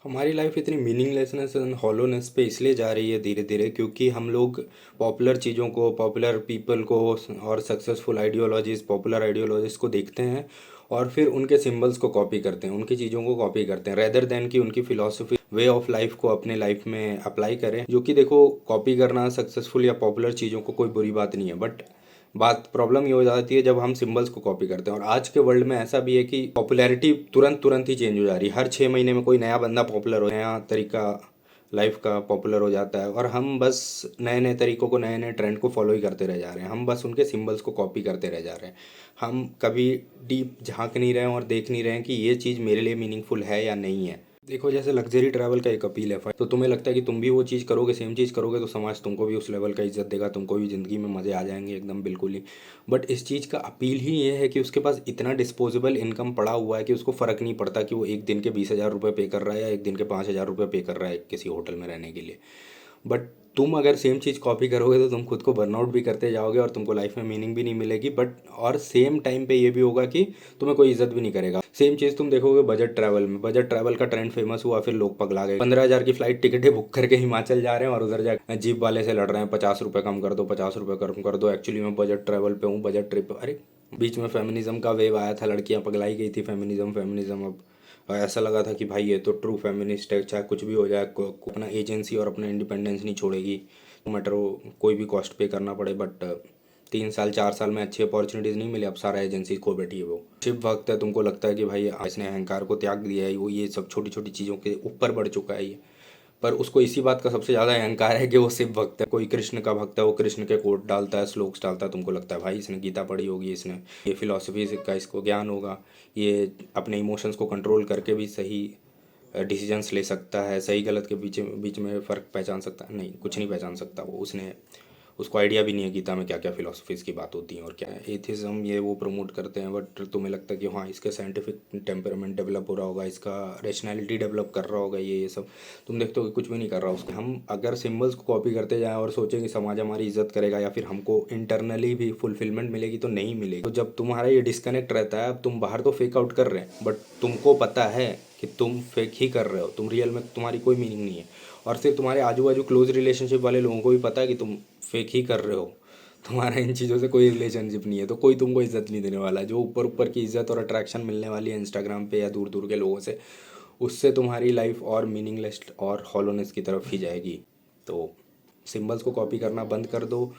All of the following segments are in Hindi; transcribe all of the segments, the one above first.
हमारी लाइफ इतनी मीनिंगलेसनेस एंड हॉलोनेस पे इसलिए जा रही है धीरे धीरे, क्योंकि हम लोग पॉपुलर चीज़ों को, पॉपुलर पीपल को और सक्सेसफुल आइडियोलॉजीज, पॉपुलर आइडियोलॉजीज को देखते हैं और फिर उनके सिंबल्स को कॉपी करते हैं, उनकी चीज़ों को कॉपी करते हैं, रेदर देन कि उनकी फिलॉसफी, वे ऑफ लाइफ को अपने लाइफ में अप्लाई करें। जो कि देखो, कॉपी करना सक्सेसफुल या पॉपुलर चीज़ों को कोई बुरी बात नहीं है, बट बात प्रॉब्लम ये हो जाती है जब हम सिंबल्स को कॉपी करते हैं। और आज के वर्ल्ड में ऐसा भी है कि पॉपुलैरिटी तुरंत तुरंत ही चेंज हो जा रही है। हर 6 महीने में कोई नया बंदा पॉपुलर हो, नया तरीका लाइफ का पॉपुलर हो जाता है और हम बस नए नए तरीकों को, नए नए ट्रेंड को फॉलो ही करते रह जा रहे हैं। हम बस उनके सिंबल्स को कॉपी करते रह जा रहे हैं। हम कभी डीप झांक नहीं रहे हैं और देख नहीं रहे हैं कि ये चीज़ मेरे लिए मीनिंगफुल है या नहीं है। देखो, जैसे लग्जरी ट्रैवल का एक अपील है, तो तुम्हें लगता है कि तुम भी वो चीज़ करोगे, सेम चीज़ करोगे, तो समाज तुमको भी उस लेवल का इज्जत देगा, तुमको भी ज़िंदगी में मज़े आ जाएंगे एकदम बिल्कुल ही। बट इस चीज़ का अपील ही ये है कि उसके पास इतना डिस्पोजेबल इनकम पड़ा हुआ है कि उसको फ़र्क नहीं पड़ता कि वो एक दिन के 20,000 रुपये पे कर रहा है या एक दिन के 5,000 रुपये पे कर रहा है किसी होटल में रहने के लिए। बट तुम अगर सेम चीज़ कॉपी करोगे तो तुम खुद को बर्नआउट भी करते जाओगे और तुमको लाइफ में मीनिंग भी नहीं मिलेगी। बट और सेम टाइम पे ये भी होगा कि तुम्हें कोई इज्जत भी नहीं करेगा। सेम चीज़ तुम देखोगे बजट ट्रैवल में। बजट ट्रैवल का ट्रेंड फेमस हुआ, फिर लोग पगला गए, 15,000 की फ्लाइट टिकटें बुक करके हिमाचल जा रहे हैं और उधर जाकर जीप वाले से लड़ रहे हैं, 50 रुपये कम कर दो, 50 रुपये कम कर दो, एक्चुअली मैं बजट ट्रैवल पे हूँ, बजट ट्रिप। अरे, बीच में फेमिनिज्म का वेव आया था, लड़कियां पगलाई गई थी, फेमिनिज्म फेमिनिज्म। अब ऐसा लगा था कि भाई ये तो ट्रू फेमिनिस्ट है, चाहे कुछ भी हो जाए, अपना एजेंसी और अपना इंडिपेंडेंस नहीं छोड़ेगी, मैटर कोई भी कॉस्ट पे करना पड़े। बट 3 साल 4 साल में अच्छी अपॉर्चुनिटीज़ नहीं मिली, अब सारा एजेंसी खो बैठी है। वो शिव भक्त है, तुमको लगता है कि भाई इसने अहंकार को त्याग दिया है, वो ये सब छोटी छोटी चीज़ों के ऊपर बढ़ चुका है ये। पर उसको इसी बात का सबसे ज़्यादा अहंकार है कि वो शिव भक्त है। कोई कृष्ण का भक्त है, वो कृष्ण के कोट डालता है, श्लोक्स डालता है, तुमको लगता है भाई इसने गीता पढ़ी होगी, इसने ये फिलॉसफी का इसको ज्ञान होगा, ये अपने इमोशंस को कंट्रोल करके भी सही डिसीजंस ले सकता है, सही गलत के बीच बीच में फ़र्क पहचान सकता है। नहीं, कुछ नहीं पहचान सकता वो। उसने उसको आइडिया भी नहीं है गीता में क्या क्या फिलोसफीज़ की बात होती है और क्या है एथिज्म, ये वो प्रमोट करते हैं। बट तुम्हें लगता है कि हाँ, इसका साइंटिफिक टेम्परामेंट डेवलप हो रहा होगा, इसका रैशनैलिटी डेवलप कर रहा होगा, ये सब तुम देखते हो कि कुछ भी नहीं कर रहा उसको। हम अगर सिम्बल्स को कॉपी करते जाएं और सोचें कि समाज हमारी इज्जत करेगा या फिर हमको इंटरनली भी फुलफिलमेंट मिलेगी, तो नहीं मिलेगी। तो जब तुम्हारा ये डिस्कनेक्ट रहता है, अब तुम बाहर तो फेक आउट कर रहे हैं बट तुमको पता है कि तुम फेक ही कर रहे हो, तुम रियल में, तुम्हारी कोई मीनिंग नहीं है। और फिर तुम्हारे आजू बाजू क्लोज रिलेशनशिप वाले लोगों को भी पता है कि तुम फेक ही कर रहे हो, तुम्हारा इन चीज़ों से कोई रिलेशनशिप नहीं है, तो कोई तुमको इज्जत नहीं देने वाला। जो ऊपर ऊपर की इज्जत और अट्रैक्शन मिलने वाली है इंस्टाग्राम पे या दूर दूर के लोगों से, उससे तुम्हारी लाइफ और मीनिंगलेस और हॉलोनेस की तरफ ही जाएगी। तो सिंबल्स को कॉपी करना बंद कर दो,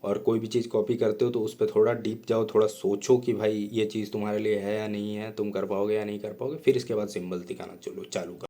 और कोई भी चीज़ कॉपी करते हो तो उस पर थोड़ा डीप जाओ, थोड़ा सोचो कि भाई ये चीज़ तुम्हारे लिए है या नहीं है, तुम कर पाओगे या नहीं कर पाओगे, फिर इसके बाद सिंबल्स दिखाना चलो चालू करो।